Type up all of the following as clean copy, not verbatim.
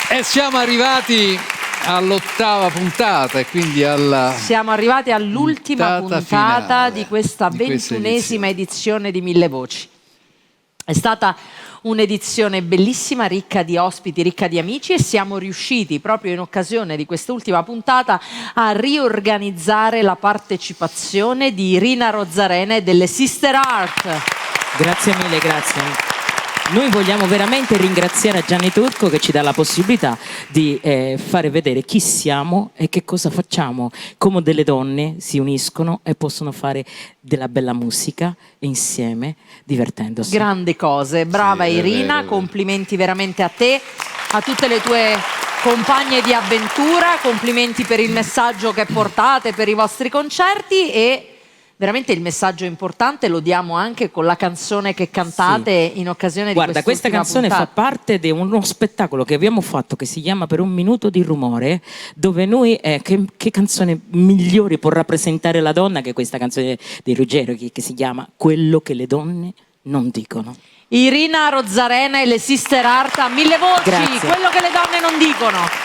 E siamo arrivati all'8ª puntata e quindi siamo arrivati all'ultima puntata di questa 21esima edizione di Mille Voci. È stata un'edizione bellissima, ricca di ospiti, ricca di amici, e siamo riusciti proprio in occasione di quest'ultima puntata a riorganizzare la partecipazione di Irina Rozzarena e delle Sister Art. Grazie mille, grazie. Noi vogliamo veramente ringraziare a Gianni Turco che ci dà la possibilità di fare vedere chi siamo e che cosa facciamo, come delle donne si uniscono e possono fare della bella musica insieme, divertendosi. Grandi cose, brava Sì, Irina, vero. complimenti veramente a te, a tutte le tue compagne di avventura, complimenti per il messaggio che portate per i vostri concerti, e veramente il messaggio importante lo diamo anche con la canzone che cantate in occasione di Guarda, questa canzone fa parte di uno spettacolo che abbiamo fatto che si chiama Per un minuto di rumore, dove noi, che canzone migliore può rappresentare la donna che questa canzone di Ruggero che si chiama Quello che le donne non dicono. Irina Rozzarena e le Sister Art a Mille Voci. Grazie. Quello che le donne non dicono.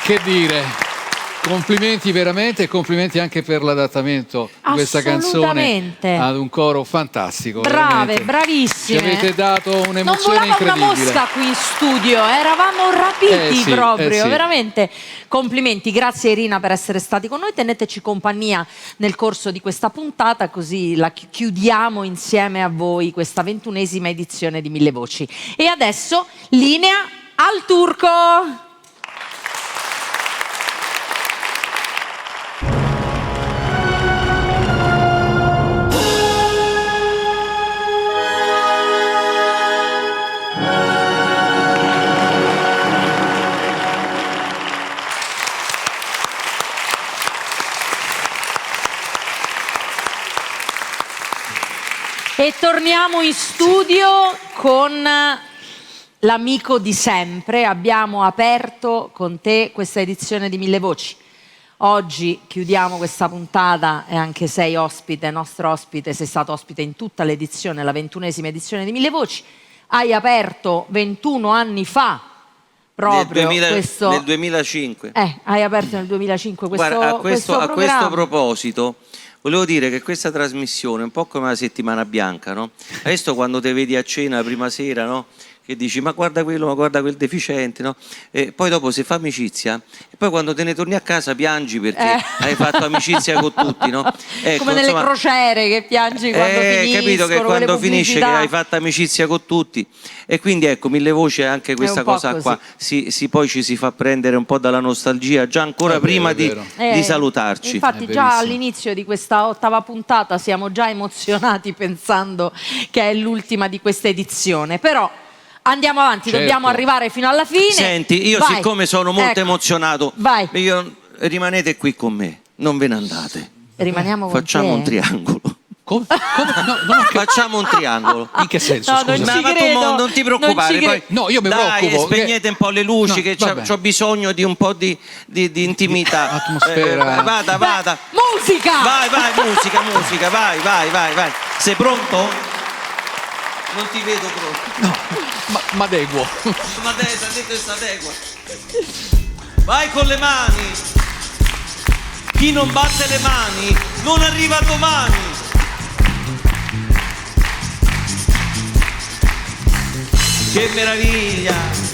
Che dire? Complimenti veramente e complimenti anche per l'adattamento di questa canzone ad un coro fantastico. Brave, bravissime. Ci avete dato un'emozione non incredibile. volava una mosca qui in studio, eravamo rapiti proprio, sì. Veramente complimenti. Grazie Irina per essere stati con noi, teneteci compagnia nel corso di questa puntata, così la chiudiamo insieme a voi questa 21esima edizione di Mille Voci. E adesso linea al Turco. E torniamo in studio con l'amico di sempre. Abbiamo aperto con te questa edizione di Mille Voci. Oggi chiudiamo questa puntata e anche sei ospite, nostro ospite, sei stato ospite in tutta l'edizione, la 21esima edizione di Mille Voci. Hai aperto 21 anni fa proprio nel 2005. Hai aperto nel 2005 questo, Guarda, a questo proposito volevo dire che questa trasmissione è un po' come la settimana bianca, no? Adesso quando te vedi a cena la prima sera, no? Che dici ma guarda quello, ma guarda quel deficiente, no? E poi dopo si fa amicizia e poi quando te ne torni a casa piangi perché hai fatto amicizia con tutti, no? Ecco, come nelle crociere che piangi quando finiscono, capito che quando finisce che hai fatto amicizia con tutti. E quindi ecco, Mille Voci è anche questa cosa qua, poi ci si fa prendere un po' dalla nostalgia già ancora prima di salutarci. Infatti già all'inizio di questa 8ª puntata siamo già emozionati pensando che è l'ultima di questa edizione, però andiamo avanti, dobbiamo arrivare fino alla fine. Senti, io siccome sono molto emozionato, rimanete qui con me, non ve ne andate. Rimaniamo con Facciamo un triangolo. Come? Facciamo un triangolo. In che senso? No, scusa? non Ma tu non ti preoccupare. Poi, no, io mi preoccupo. Spegnete un po' le luci, che c'ho bisogno di un po' di intimità. Atmosfera. Vada. Musica! Vai, musica, vai. Sei pronto? Non ti vedo pronto. No, ma adeguo. Ma adeguo. Vai con le mani. Chi non batte le mani non arriva domani. Che meraviglia!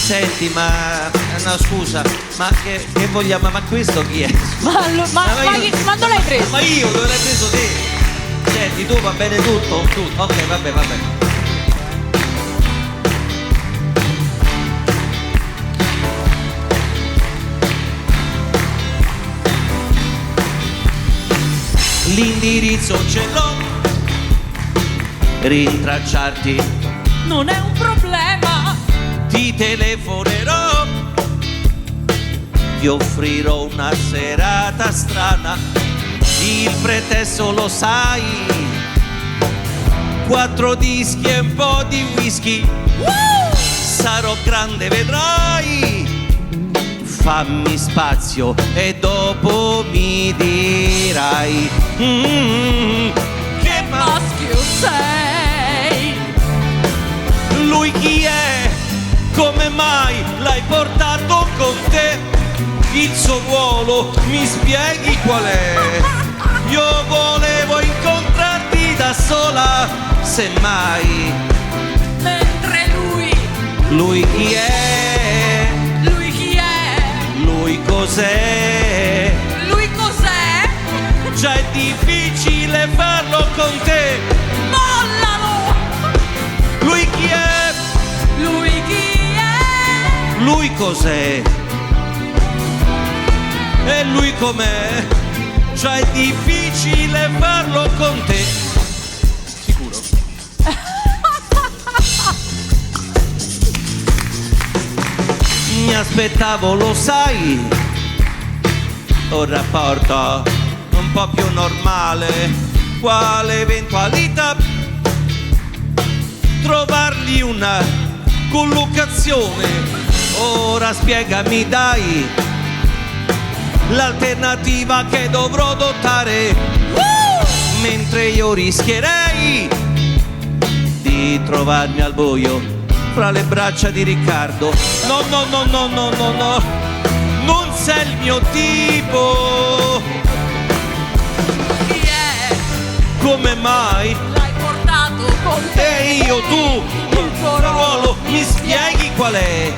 Senti, ma no, scusa, ma che vogliamo? Ma questo chi è? Ma dove l'hai preso? Ma io dove l'hai preso te? Senti, tu va bene tutto? Ok, vabbè. L'indirizzo ce l'ho, rintracciarti non è un problema. Ti telefonerò, ti offrirò una serata strana, il pretesto lo sai, 4 dischi e un po' di whisky. Sarò grande, vedrai, fammi spazio e dopo mi dirai che Maschio sei. lui chi è? Come mai l'hai portato con te? Il suo ruolo mi spieghi qual è? Io volevo incontrarti da sola, semmai. Mentre lui chi è? Lui chi è? Lui cos'è? Lui cos'è? Già è difficile farlo con te. Mollalo! Lui chi è? Lui chi è? Lui cos'è? E lui com'è? Già è difficile farlo con te. Sicuro? Mi aspettavo, lo sai, un rapporto un po' più normale. Quale eventualità trovargli una collocazione? Ora spiegami dai l'alternativa che dovrò adottare, mentre io rischierei di mai trovarmi al buio fra le braccia di Riccardo. No, no, no, no, no, no, no, non sei il mio tipo. Chi è? Come mai? L'hai portato con te. E io, tu, il tuo ruolo, mi spieghi qual è?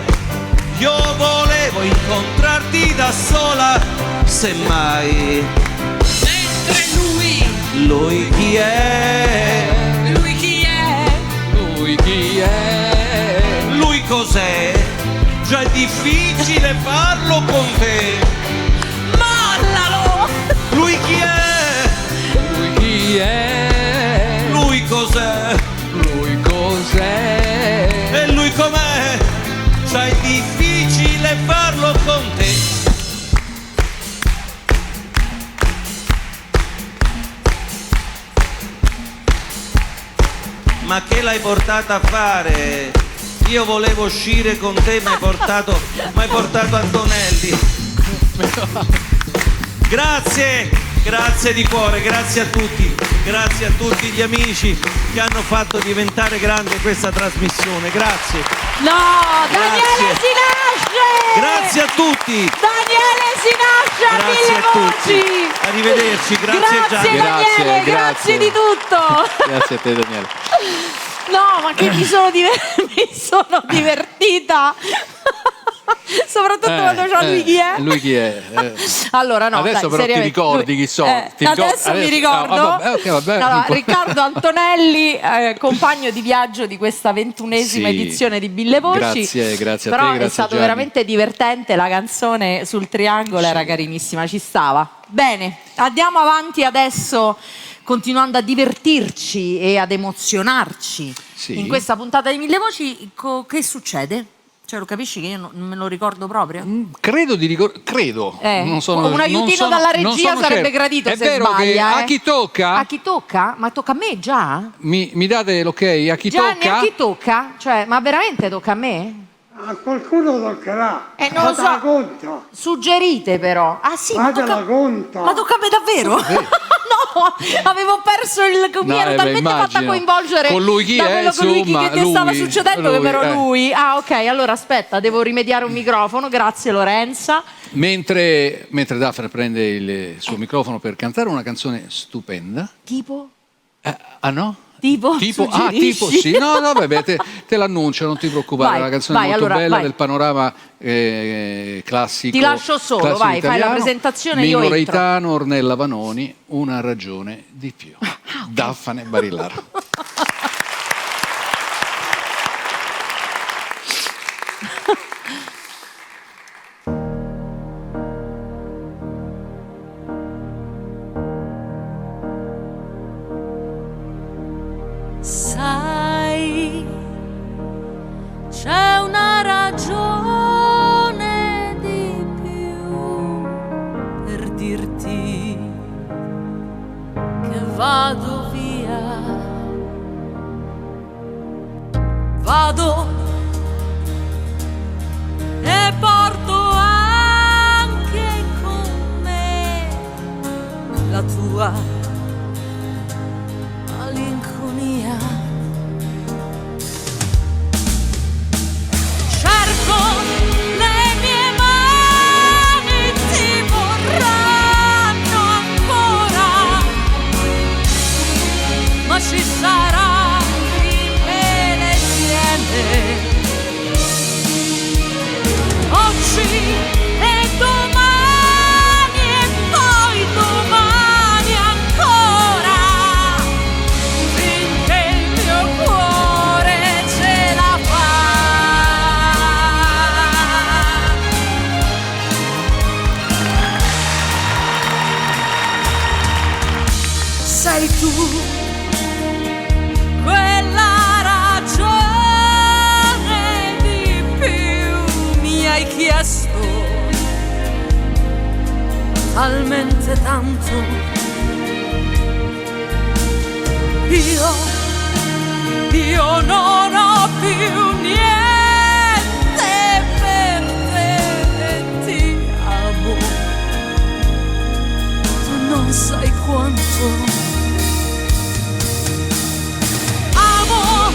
Io volevo incontrarti da sola, semmai. Mentre Lui chi è? lui chi è? Lui chi è? Lui cos'è? Già è difficile farlo con te. Mollalo! Lui chi è? Lui chi è? Lui cos'è? Lui cos'è? E lui com'è? Già è difficile farlo con te. Ma che l'hai portata a fare? Io volevo uscire con te, mi hai portato Antonelli. Grazie di cuore, grazie a tutti gli amici che hanno fatto diventare grande questa trasmissione, grazie. No, Daniele si nasce! Grazie a tutti! Daniele si nasce a Grazie Mille a tutti! Voci! Arrivederci, grazie Gianni. Daniele, Grazie. grazie di tutto! Grazie a te, Daniele. No, ma che mi sono divertita! Soprattutto quando c'ho lui chi è. Lui chi è? Allora no, Adesso dai, però ti seriamente, ricordi lui- chi so. adesso mi ricordo. Vabbè. Allora, Riccardo Antonelli, compagno di viaggio di questa 21esima Sì. edizione di Mille Voci. Grazie a te, Però grazie è stato Gianni. veramente divertente, la canzone sul triangolo era carinissima, ci stava. Bene, andiamo avanti adesso continuando a divertirci e ad emozionarci. Sì. In questa puntata di Mille Voci che succede? Cioè, lo capisci che io non me lo ricordo proprio? Credo. Non sono, un aiutino non sono- dalla non regia sono sarebbe certo. gradito È se vero sbaglia. che a chi tocca? A chi tocca? Ma tocca a me già? Mi date l'ok? A chi Gianni, tocca? a chi tocca? Cioè, ma veramente tocca a me? A qualcuno toccherà. Non lo so. la conta. Suggerite però. Ah sì, ma Fate tocca... la conta. Ma tocca a me davvero? No, avevo perso il... mi ero talmente fatta immagino. coinvolgere Con lui chi da è, quello con lui insomma, che stava lui, succedendo che lui, però lui. Ah ok, allora aspetta, devo rimediare un microfono. Grazie Lorenza. Mentre Daphne prende il suo microfono per cantare una canzone stupenda. Tipo? Ah no? Tipo? Tipo Suggerisci? sì, no, vabbè, te l'annuncio, non ti preoccupare, Vai, è una canzone vai, molto allora, bella vai. del panorama classico. Ti lascio solo, classico vai, fai la italiano. presentazione, Mino io entro. Reitano, Ornella Vanoni, Una ragione di più. Daphne Barilaro. Sai, c'è una ragione di più per dirti che vado via. Vado e porto anche con me la tua malinconia. Cerco le mie mani ti vorranno ancora, ma ci sarà chi me le tiene. Oggi e domani e poi domani ancora, finché il mio cuore ce la fa. Sei tu quella ragione di più, mi hai chiesto talmente tanto. Io non ho più niente per te e ti amo. Tu non sai quanto amo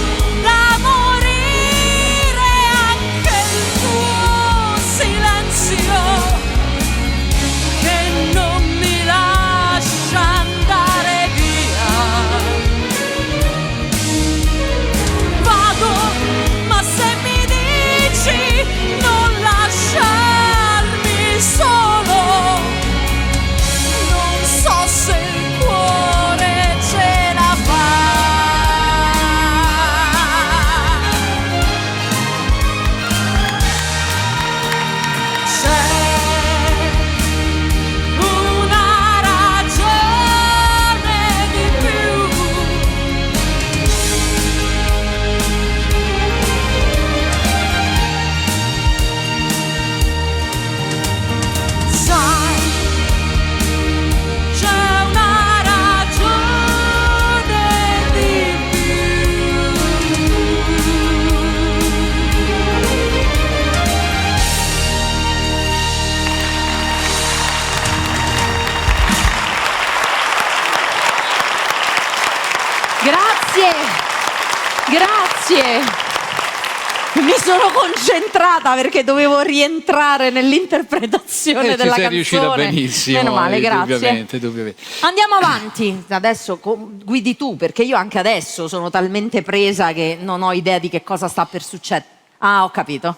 Grazie. Mi sono concentrata perché dovevo rientrare nell'interpretazione della canzone. Ci sei riuscita benissimo. Meno male, grazie. Indubbiamente. Andiamo avanti. Adesso guidi tu, perché io anche adesso sono talmente presa che non ho idea di che cosa sta per succedere. Ah, ho capito.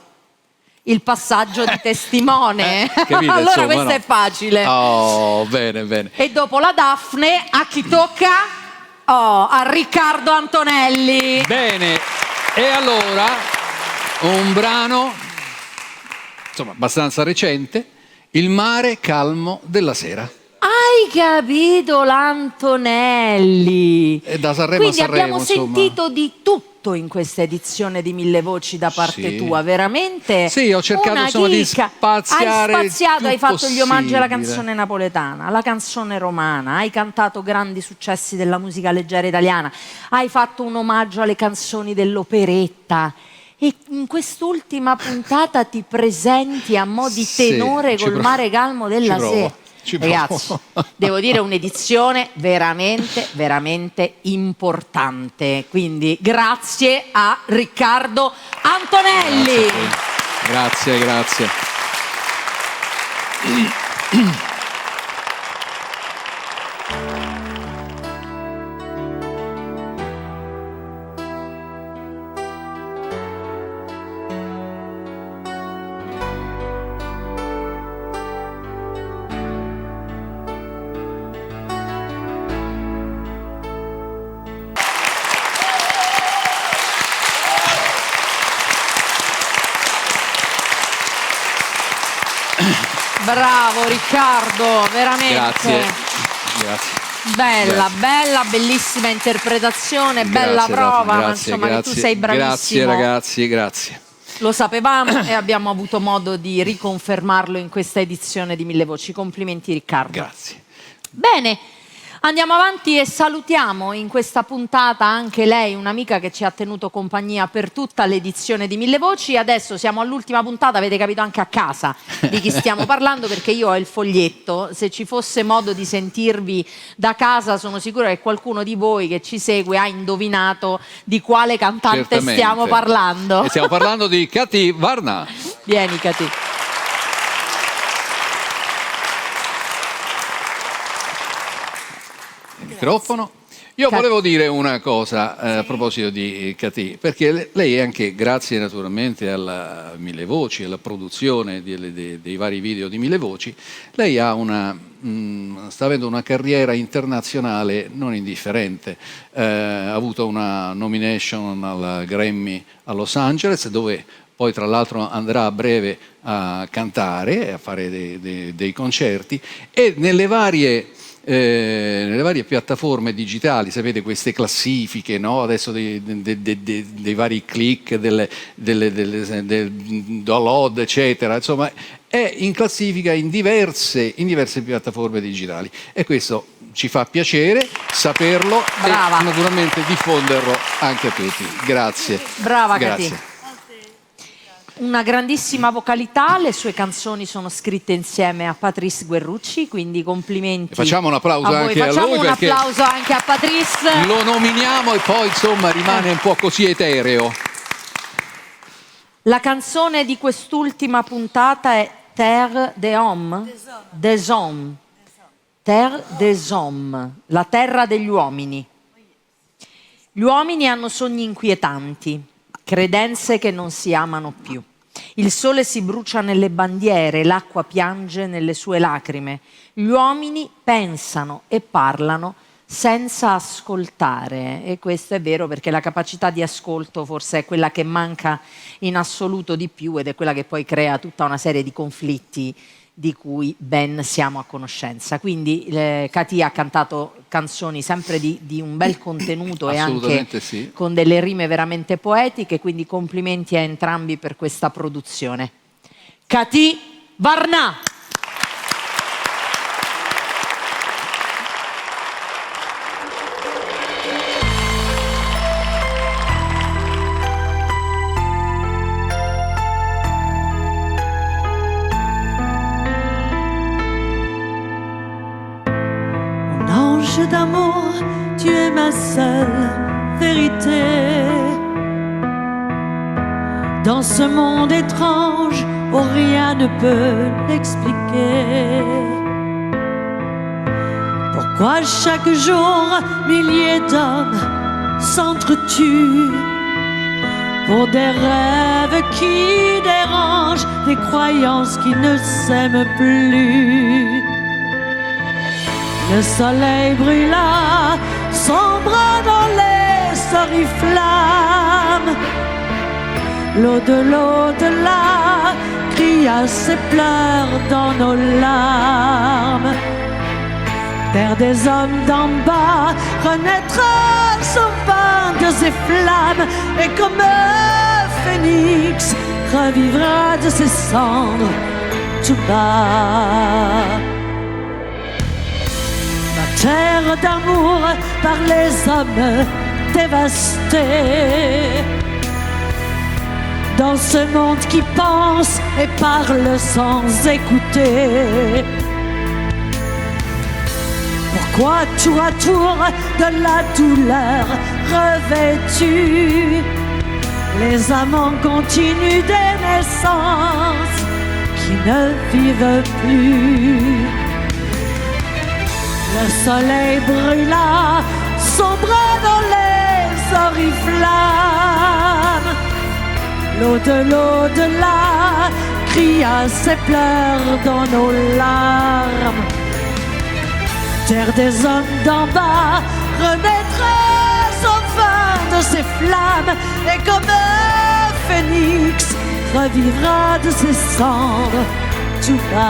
Il passaggio di testimone. Capite, allora insomma, questo è facile. Oh, bene, bene. E dopo la Daphne, a chi tocca? Oh, a Riccardo Antonelli. Bene. E allora un brano, insomma, abbastanza recente, Il mare calmo della sera. Hai capito, l'Antonelli? E da Sanremo Quindi a Sanremo, abbiamo insomma. sentito di tutto in questa edizione di Mille Voci da parte Sì. tua, veramente. Sì, ho cercato, una insomma, di chicca. spaziare Hai spaziato, più hai fatto gli omaggi alla possibile. canzone napoletana, alla canzone romana, hai cantato grandi successi della musica leggera italiana, hai fatto un omaggio alle canzoni dell'operetta. E in quest'ultima puntata ti presenti a mo' di Sì, tenore ci col provo. mare calmo della Ci provo, sera. ci provo. Ragazzi, devo dire un'edizione veramente, veramente importante. Quindi grazie a Riccardo Antonelli. Grazie, grazie. Bravo Riccardo, veramente. Grazie. Grazie. Bella, Grazie. bella, bellissima interpretazione, bella Grazie, prova, Daphne, ma grazie, insomma che tu sei bravissimo. Grazie ragazzi, grazie. Lo sapevamo e abbiamo avuto modo di riconfermarlo in questa edizione di Mille Voci. Complimenti Riccardo. Grazie. Bene, andiamo avanti e salutiamo in questa puntata anche lei, un'amica che ci ha tenuto compagnia per tutta l'edizione di Mille Voci. Adesso siamo all'ultima puntata, avete capito anche a casa di chi stiamo parlando, perché io ho il foglietto. Se ci fosse modo di sentirvi da casa, sono sicura che qualcuno di voi che ci segue ha indovinato di quale cantante Certamente. stiamo parlando. E stiamo parlando di Kati Varna. Vieni, Cati. Microfono. Io volevo dire una cosa a proposito di Kati, perché lei è anche, grazie naturalmente alla Mille Voci, alla produzione dei vari video di Mille Voci, lei ha sta avendo una carriera internazionale non indifferente. Ha avuto una nomination al Grammy a Los Angeles, dove poi tra l'altro andrà a breve a cantare, a fare dei concerti, e nelle varie piattaforme digitali, sapete, queste classifiche, no? Adesso dei vari click, del download, eccetera, insomma, è in classifica in diverse piattaforme digitali, e questo ci fa piacere saperlo. Brava. E naturalmente diffonderlo anche a tutti. Grazie. Brava, Grazie. Cati. Una grandissima vocalità, le sue canzoni sono scritte insieme a Patrice Guerrucci, quindi complimenti. Facciamo un applauso a voi. anche a Facciamo lui, un perché applauso anche a Patrice. lo nominiamo e poi insomma rimane un po' così etereo. La canzone di quest'ultima puntata è Terre des Hommes. Des Hommes. Terre des Hommes, la terra degli uomini. Gli uomini hanno sogni inquietanti, credenze che non si amano più. Il sole si brucia nelle bandiere, l'acqua piange nelle sue lacrime. Gli uomini pensano e parlano senza ascoltare, e questo è vero, perché la capacità di ascolto forse è quella che manca in assoluto di più, ed è quella che poi crea tutta una serie di conflitti di cui ben siamo a conoscenza. Quindi Kati ha cantato canzoni sempre di un bel contenuto e anche sì, con delle rime veramente poetiche, quindi complimenti a entrambi per questa produzione. Kati Varna. Ange d'amour, tu es ma seule vérité. dans ce monde étrange où rien ne peut l'expliquer. Pourquoi chaque jour milliers d'hommes s'entretuent pour des rêves qui dérangent, des croyances qui ne s'aiment plus? Le soleil brûla, sombre dans les oriflammes. L'eau de l'au-delà cria ses pleurs dans nos larmes. Terre des hommes d'en bas renaîtra sauvant de ses flammes, et comme un phénix revivra de ses cendres tout bas. Ma terre d'amour par les hommes dévastée, dans ce monde qui pense et parle sans écouter. Pourquoi tour à tour de la douleur revêtue, les amants continuent des naissances qui ne vivent plus? Le soleil brûla, sombre dans les oriflammes. L'eau de l'au-delà cria ses pleurs dans nos larmes. Terre des hommes d'en bas renaîtra enfin de ses flammes, et comme un phénix revivra de ses cendres tout bas.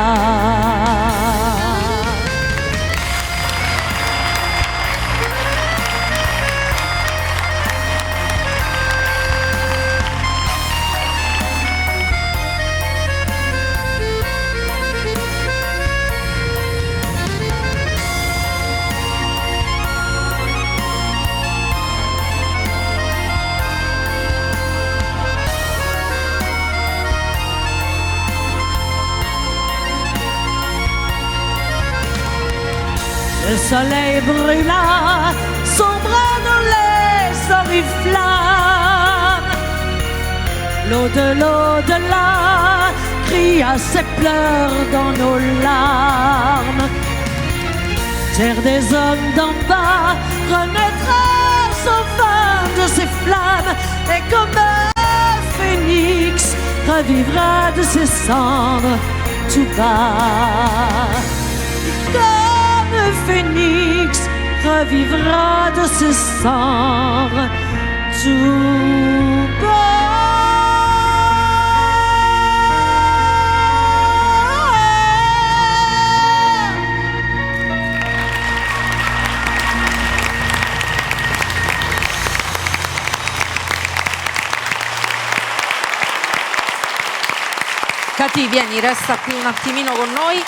Le soleil brûla, sombre dans les oriflammes. L'eau de l'au-delà cria ses pleurs dans nos larmes. Terre des hommes d'en bas renaîtra enfin de ses flammes, et comme un phénix revivra de ses cendres tout bas. Le phénix revivra de ses cendres tout bas. Cati, vieni, resta qui un attimino con noi.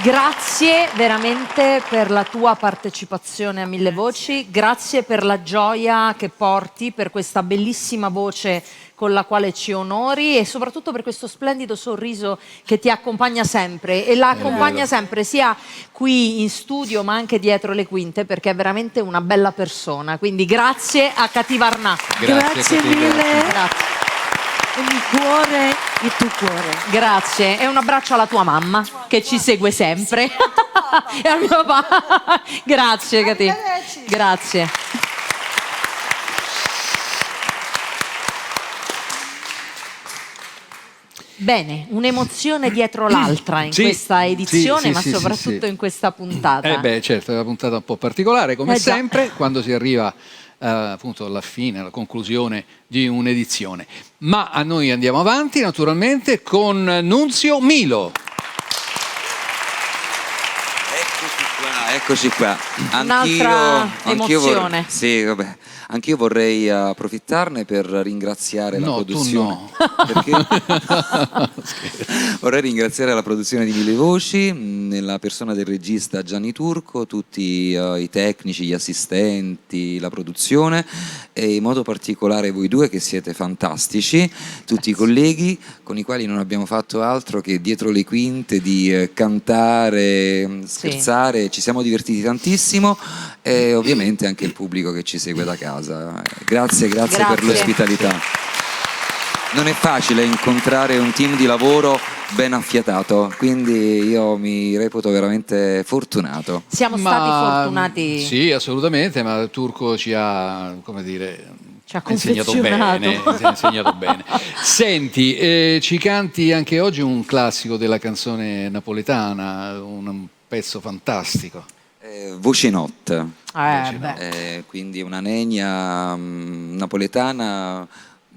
Grazie veramente per la tua partecipazione a Mille Voci, grazie per la gioia che porti, per questa bellissima voce con la quale ci onori, e soprattutto per questo splendido sorriso che ti accompagna sempre, e la accompagna sempre sia qui in studio ma anche dietro le quinte, perché è veramente una bella persona. Quindi grazie a Cati Varnà. Grazie mille. Grazie. Il cuore, il tuo cuore. Grazie, e un abbraccio alla tua mamma che ci segue sempre. E al mio papà. Grazie, Cati. Grazie. Bene, un'emozione dietro l'altra in questa edizione, ma soprattutto in questa puntata. Certo, è una puntata un po' particolare, come già. sempre, quando si arriva appunto alla fine, alla conclusione di un'edizione. Ma a noi andiamo avanti naturalmente con Nunzio Milo. Eccoci qua. Un'altra emozione. Sì, vabbè. Anch'io vorrei approfittarne per ringraziare la produzione. Perché vorrei ringraziare la produzione di Mille Voci, nella persona del regista Gianni Turco, tutti i tecnici, gli assistenti, la produzione, e in modo particolare voi due che siete fantastici, tutti i colleghi con i quali non abbiamo fatto altro che dietro le quinte di cantare, scherzare, ci siamo divertiti tantissimo, e ovviamente anche il pubblico che ci segue da casa. Grazie per l'ospitalità. non è facile incontrare un team di lavoro ben affiatato, quindi io mi reputo veramente fortunato. Siamo stati fortunati. Sì, assolutamente, ma Turco ci ha, come dire, ci ha insegnato confezionato. bene, ci ha insegnato bene. Senti, ci canti anche oggi un classico della canzone napoletana, un pezzo fantastico. Voce Notte, Beh. quindi una nenia napoletana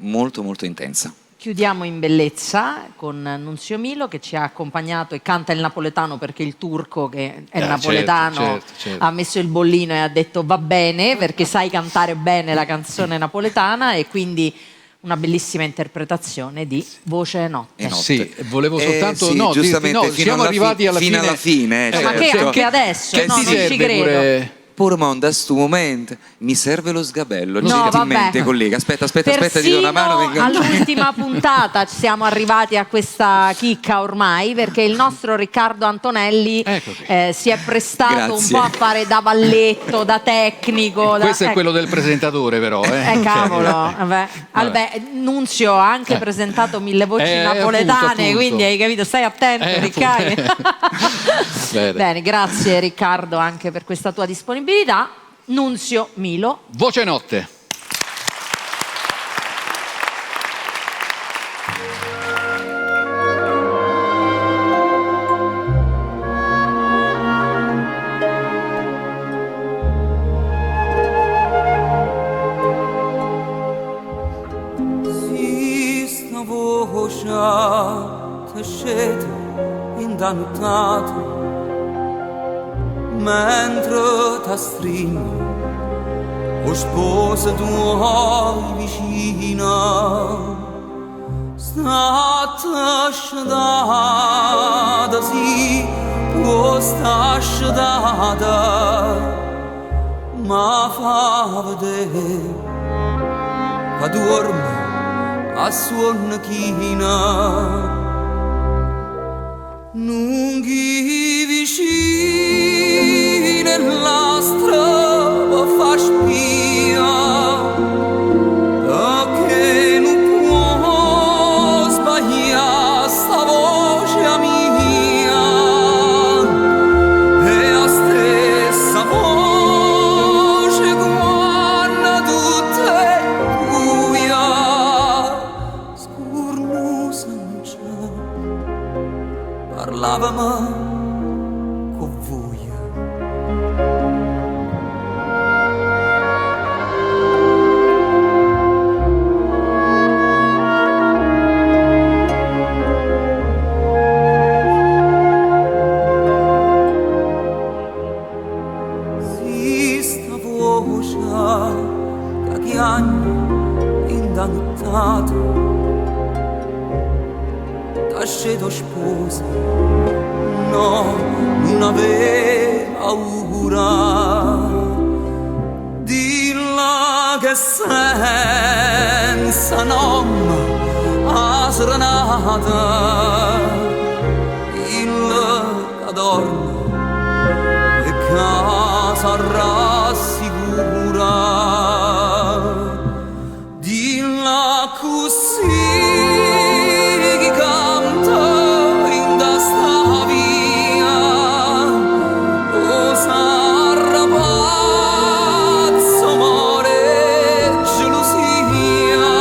molto molto intensa. Chiudiamo in bellezza con Nunzio Milo che ci ha accompagnato e canta il napoletano perché il Turco che è napoletano certo. ha messo il bollino e ha detto va bene perché sai cantare bene la canzone napoletana e quindi una bellissima interpretazione di Voce Notte. Sì, volevo soltanto sì, no, giustamente, dirti, no, siamo arrivati alla fino fine. alla fine. Ma che certo. anche adesso? Che No, ti non ci serve credo. pure- Pur monda sto momento mi serve lo sgabello. No, Gentilmente, vabbè. collega. Aspetta, ti do una mano. Persino all'ultima puntata siamo arrivati a questa chicca ormai perché il nostro Riccardo Antonelli Ecco qui. si è prestato Grazie. un po' a fare da valletto, da tecnico. Questo è ecco. quello del presentatore, però. Cavolo, vabbè. Nunzio ha anche presentato 1000 voci napoletane, appunto. quindi hai capito, stai attento Riccardo. Bene, grazie Riccardo anche per questa tua disponibilità. Nunzio Milo. Voce Notte. Sta voce che scende indannato mentre ti stringo o sposa tua vicina sta asciugata sì tu sta asciugata ma fa vedere che dorme a suon china lunghi vicini nella strada fa spia perché non può sbagliare sta voce mia è la stessa voce quando tutto è buia scurnosa non c'è parlavamo con voi. Si sta voce che chiami indannato t'ascedo sposa no, non aveva paura dilla che senza nome a serenata il che dorme e casa rassicura dilla così che canta in da sta via o sarà pazzo amore gelosia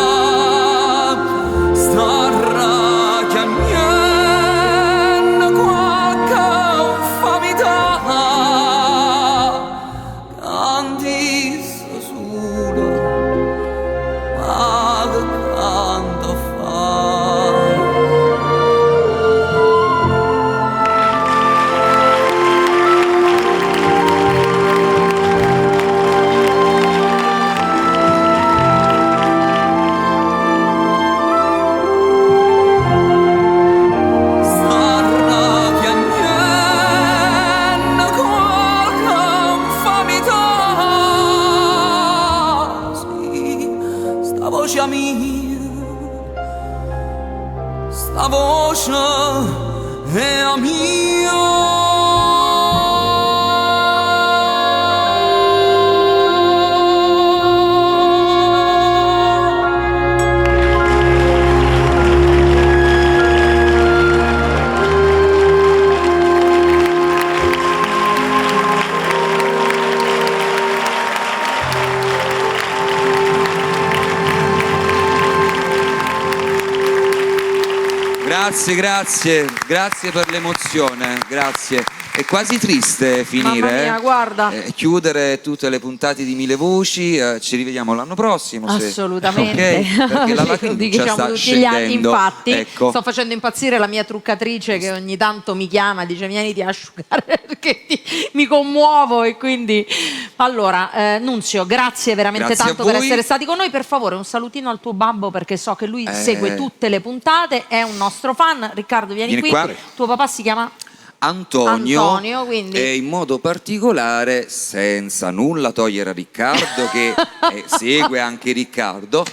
starà chiamando qualche infamità candissa sola ma che canto fa. Starà piangendo qualche infamità. Sì, sta voce mia, sta voce è mia. Grazie per l'emozione, grazie. È quasi triste finire, Mamma mia, guarda. Chiudere tutte le puntate di Mille Voci, ci rivediamo l'anno prossimo. Assolutamente. Okay? Perché la lacrimuccia Diciamo sta tutti gli anni, scendendo. infatti, Ecco. sto facendo impazzire la mia truccatrice che ogni tanto mi chiama e dice vieniti a asciugare perché mi commuovo e quindi... Allora, Nunzio, grazie veramente Grazie tanto a per voi. essere stati con noi. Per favore, un salutino al tuo babbo perché so che lui segue tutte le puntate, è un nostro fan. Riccardo, vieni qui. qua. Tuo papà si chiama... Antonio, quindi... e in modo particolare, senza nulla togliere a Riccardo che segue anche Riccardo,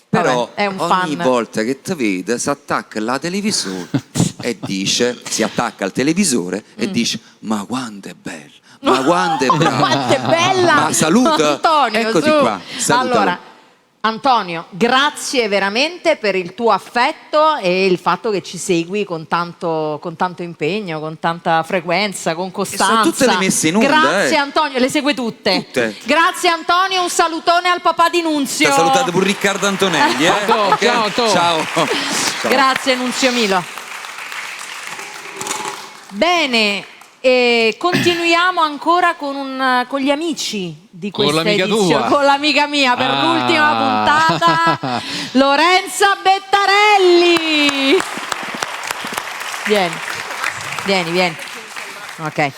però Vabbè, è un ogni fan. volta che ti vede si attacca alla televisore e dice, si attacca al televisore e dice ma quanto è bello, ma quanto è brava, Quanto è bella! ma saluta, Antonio, eccoti su. qua, salutalo. Allora, Antonio, grazie veramente per il tuo affetto e il fatto che ci segui con tanto impegno, con tanta frequenza, con costanza. sono tutte le messe in onda, Grazie Antonio, le segue tutte. Grazie Antonio, un salutone al papà di Nunzio. Salutate pure Riccardo Antonelli. Ciao. Ciao. Grazie Nunzio Milo. Bene. E continuiamo ancora con gli amici di Con questa l'amica edizione, tua. con l'amica mia per l'ultima puntata, Lorenza Bettarelli. Vieni. Ok.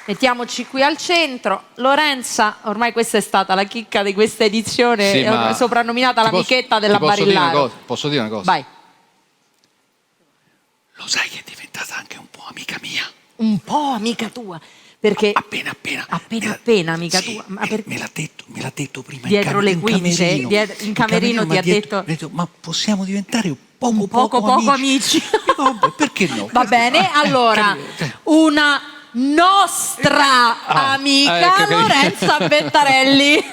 Mettiamoci qui al centro. Lorenza, ormai questa è stata la chicca di questa edizione, Sì, ma soprannominata l'amichetta della Posso dire una Barillaro. cosa? Posso dire una cosa? Vai. Lo sai che è diventata anche un po' amica mia? Un po' amica tua, perché Appena amica sì, tua. Ma me l'ha detto prima dietro le quinte, in camerino ti ha detto ma possiamo diventare poco amici. Vabbè, perché no? Va bene, allora una nostra amica Lorenza Bettarelli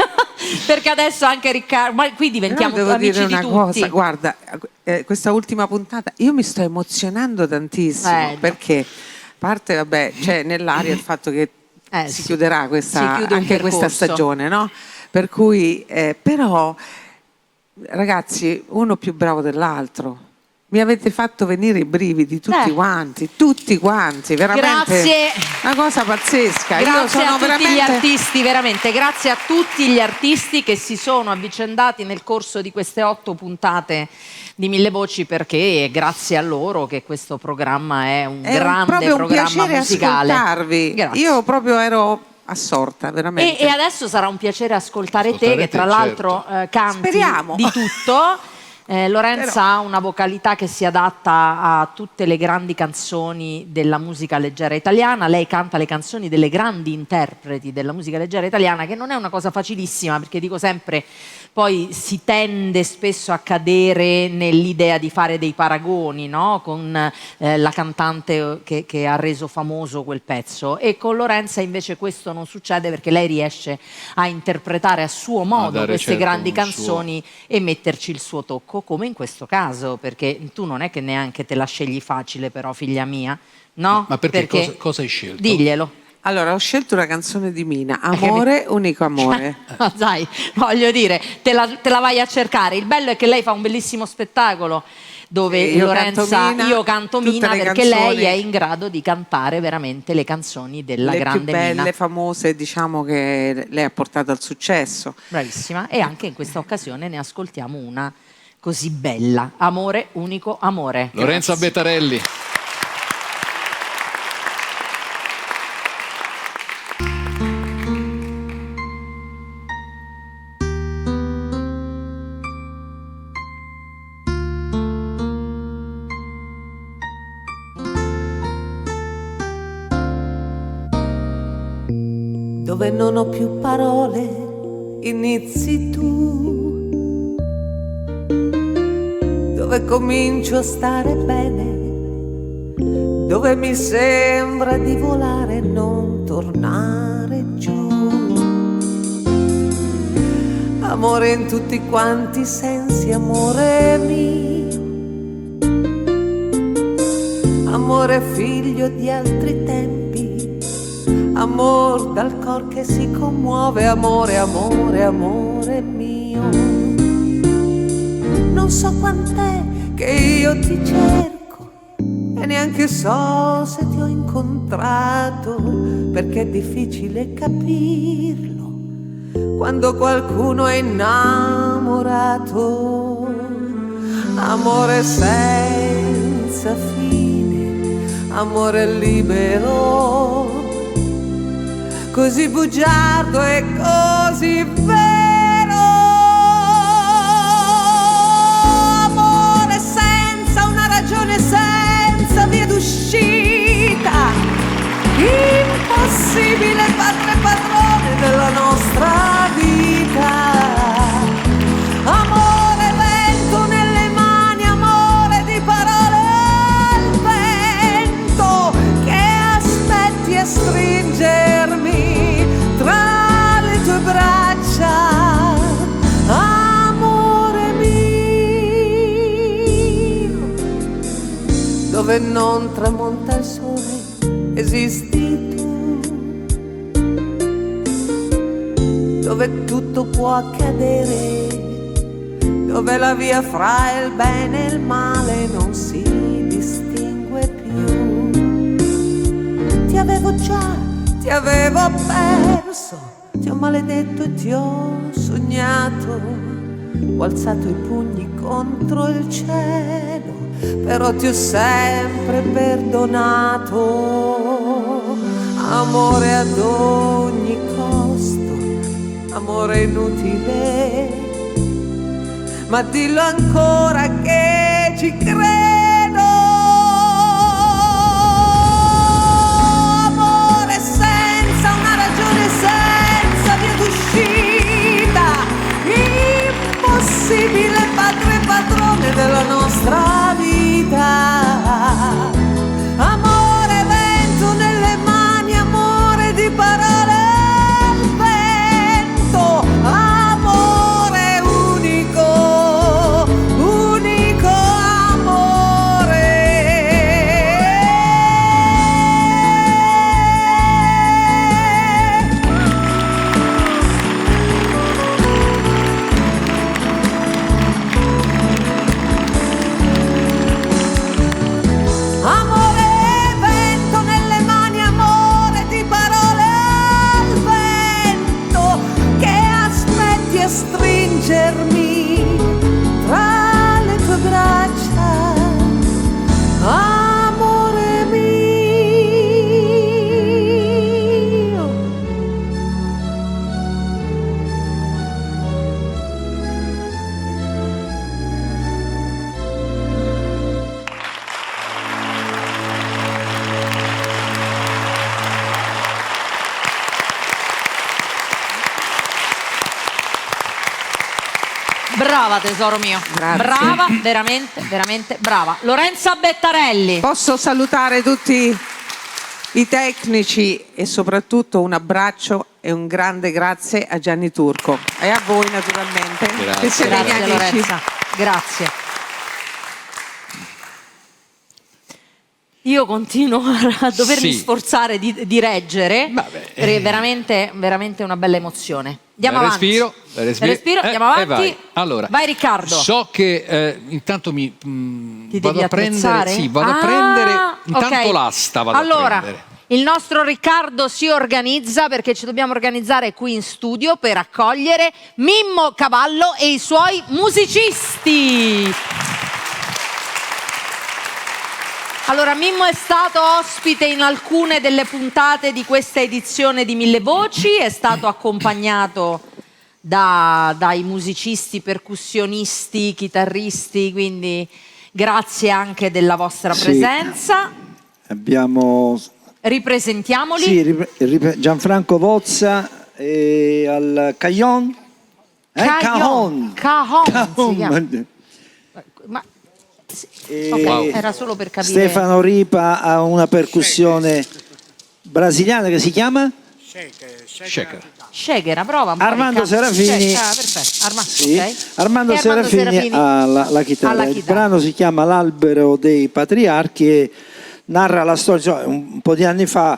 perché adesso anche Riccardo, ma qui diventiamo devo amici dire di una tutti. cosa, guarda, questa ultima puntata io mi sto emozionando tantissimo perché a parte vabbè c'è nell'aria il fatto che si chiuderà anche questa stagione, no? Per cui però ragazzi, uno più bravo dell'altro. Mi avete fatto venire i brividi tutti quanti, veramente Grazie. una cosa pazzesca. Grazie Io sono a tutti veramente... gli artisti, veramente, grazie a tutti gli artisti che si sono avvicendati nel corso di queste 8 puntate di Mille Voci, perché è grazie a loro che questo programma è un grande proprio un programma piacere musicale. ascoltarvi. Grazie. Io proprio ero assorta, veramente. E adesso sarà un piacere ascoltare te, che tra l'altro canti Speriamo. di tutto. Lorenza ha una vocalità che si adatta a tutte le grandi canzoni della musica leggera italiana. Lei canta le canzoni delle grandi interpreti della musica leggera italiana, che non è una cosa facilissima, perché dico sempre, poi si tende spesso a cadere nell'idea di fare dei paragoni, no? Con la cantante che ha reso famoso quel pezzo, e con Lorenza invece questo non succede, perché lei riesce a interpretare a suo modo queste grandi canzoni e metterci il suo tocco, come in questo caso, perché tu non è che neanche te la scegli facile, però, figlia mia, no? Ma perché cosa hai scelto? Diglielo. Allora, ho scelto una canzone di Mina, Amore, unico amore. Ma sai, voglio dire, te la vai a cercare. Il bello è che lei fa un bellissimo spettacolo dove Io Lorenza, canto Mina, io canto tutte Mina, le perché canzoni, lei è in grado di cantare veramente le canzoni della le grande più belle, Mina. famose, diciamo, che lei ha portato al successo. Bravissima, e anche in questa occasione ne ascoltiamo una così bella. Amore, unico amore. Lorenza Bettarelli. Dove non ho più parole, inizi tu. Dove comincio a stare bene, dove mi sembra di volare e non tornare giù. Amore in tutti quanti i sensi, amore mio. Amore figlio di altri tempi, amor dal cor che si commuove, amore, amore, amore mio. Non so quant'è che io ti cerco, neanche so se ti ho incontrato, perché è difficile capirlo quando qualcuno è innamorato. Amore senza fine, amore libero, così bugiardo e così vero. Amore senza una ragione, senza via d'uscita, impossibile padre padrone della nostra vita. Amore lento nelle mani, amore di parole al vento, che aspetti a stringermi tra le tue braccia. Amore mio, dove non tramonta il sole esisti tu, dove tutto può accadere, dove la via fra il bene e il male non si distingue più. Ti avevo già, ti avevo perso, ti ho maledetto e ti ho sognato, ho alzato i pugni contro il cielo, però ti ho sempre perdonato. Amore ad ogni costo, amore inutile, ma dillo ancora che ci credo. Amore senza una ragione, senza via d'uscita, impossibile padre e padrone della nostra vita. Amore vento nelle mani, amore di parole al vento, amore unico, unico amore. Amore vento nelle mani, amore di parole al vento, che aspetti a stringermi tra le tue braccia. Amore mio, Brava tesoro mio, Grazie. brava, veramente, veramente brava. Lorenza Bettarelli. Posso salutare tutti i tecnici e soprattutto un abbraccio e un grande grazie a Gianni Turco e a voi naturalmente. Grazie. Che siete Grazie miei amici. Lorenza, grazie. Io continuo a dovermi Sì. sforzare di reggere, Vabbè. perché è veramente, veramente una bella emozione. Andiamo Bel avanti. respiro, andiamo avanti. vai. Allora, vai Riccardo. So che intanto Ti vado devi a prendere, attrezzare? sì, vado a prendere intanto ok. l'asta, vado allora, a prendere. il nostro Riccardo si organizza perché ci dobbiamo organizzare qui in studio per accogliere Mimmo Cavallo e i suoi musicisti. Allora, Mimmo è stato ospite in alcune delle puntate di questa edizione di Mille Voci, è stato accompagnato dai musicisti, percussionisti, chitarristi, quindi grazie anche della vostra presenza. Abbiamo Ripresentiamoli. sì, Gianfranco Vozza al Cajon. Cajon si chiama. Ma ok, era solo per capire. Stefano Ripa ha una percussione brasiliana che si chiama Shaker, prova un po' Armando Riccardo. Serafini. Perfetto. Sì. Ok. Armando E Serafini alla chitarra. Il brano si chiama L'albero dei patriarchi e narra la storia, un po' di anni fa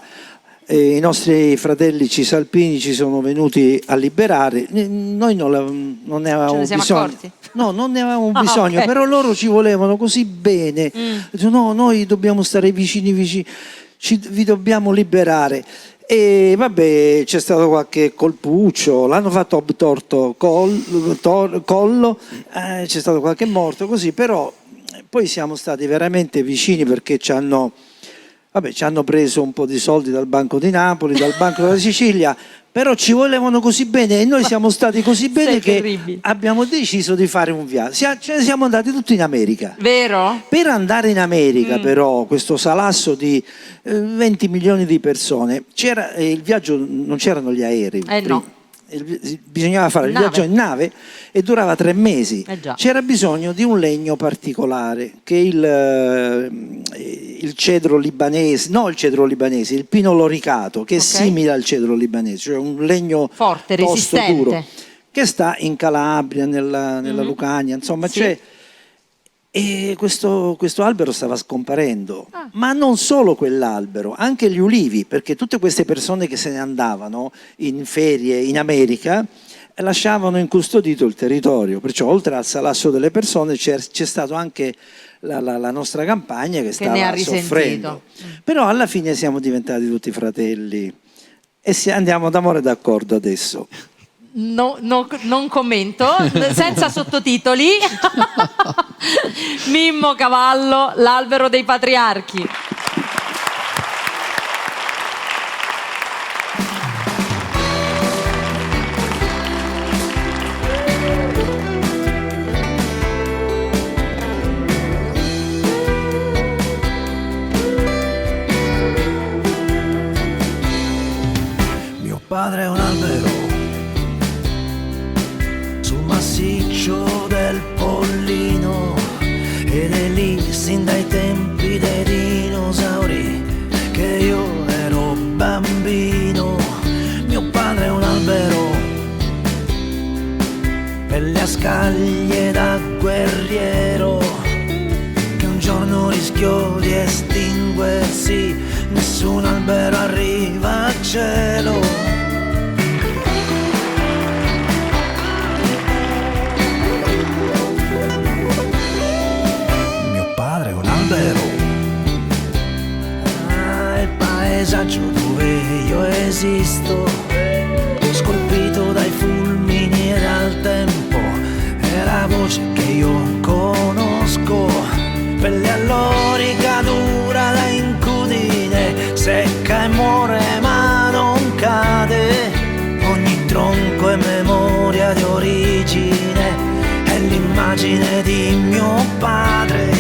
I nostri fratelli cisalpini ci sono venuti a liberare, noi non ne avevamo bisogno. Accorti? No, non ne avevamo bisogno, okay. Però loro ci volevano così bene. No, noi dobbiamo stare vicini, vi dobbiamo liberare. E vabbè, c'è stato qualche colpuccio, l'hanno fatto obtorto collo, c'è stato qualche morto così, però poi siamo stati veramente vicini perché ci hanno preso un po' di soldi dal Banco di Napoli, dal Banco della Sicilia, però ci volevano così bene e noi siamo stati così bene che abbiamo deciso di fare un viaggio. Ce ne siamo andati tutti in America. Vero? Per andare in America però, questo salasso di 20 milioni di persone, c'era il viaggio, non c'erano gli aerei. No. Bisognava fare il viaggio in nave e durava 3 mesi. C'era bisogno di un legno particolare che il cedro libanese, il pino loricato, che è simile al cedro libanese, cioè un legno forte, tosto, resistente, duro, che sta in Calabria, nella Lucania, insomma c'è. E questo albero stava scomparendo, ma non solo quell'albero, anche gli ulivi, perché tutte queste persone che se ne andavano in ferie in America lasciavano incustodito il territorio, perciò oltre al salasso delle persone c'è stato anche la nostra campagna che stava soffrendo. Però alla fine siamo diventati tutti fratelli e andiamo d'amore e d'accordo adesso. No, non commento, senza sottotitoli. Mimmo Cavallo, L'albero dei patriarchi. Mio padre è un albero massiccio del Pollino ed è lì sin dai tempi dei dinosauri che io ero bambino. Mio padre è un albero per le scaglie da guerriero che un giorno rischiò di estinguersi, nessun albero arriva al cielo. Il paesaggio dove io esisto, scolpito dai fulmini e dal tempo, è la voce che io conosco, pelle allorica dura da incudine, secca e muore ma non cade, ogni tronco è memoria di origine, è l'immagine di mio padre,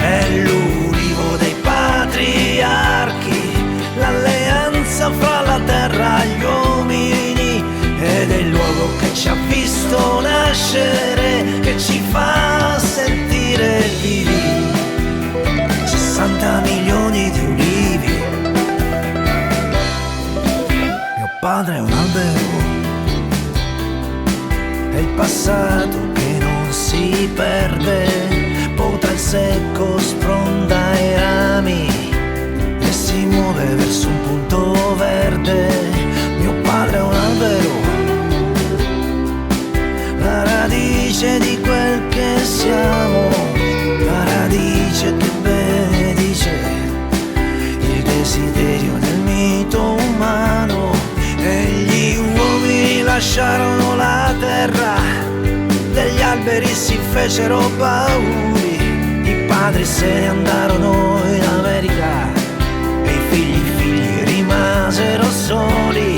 è l'ulivo dei patriarchi, l'alleanza fra la terra e gli uomini, ed è il luogo che ci ha visto nascere, che ci fa sentire vivi. 60 milioni di ulivi. Mio padre è un albero, è il passato che non si perde, potra il secco sfronda i rami e si muove verso un punto verde. Mio padre è un albero, la radice di quel che siamo, la radice che benedice il desiderio del mito umano. E gli uomini lasciarono la terra, degli alberi si fecero pauri, i padri se ne andarono in America e i figli rimasero soli,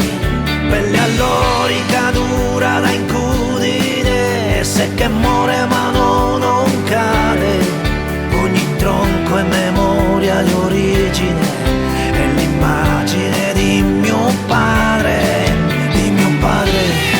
pelle allorica dura da incudine, secca e muore ma non cade, ogni tronco è memoria di origine, è l'immagine di mio padre, di mio padre.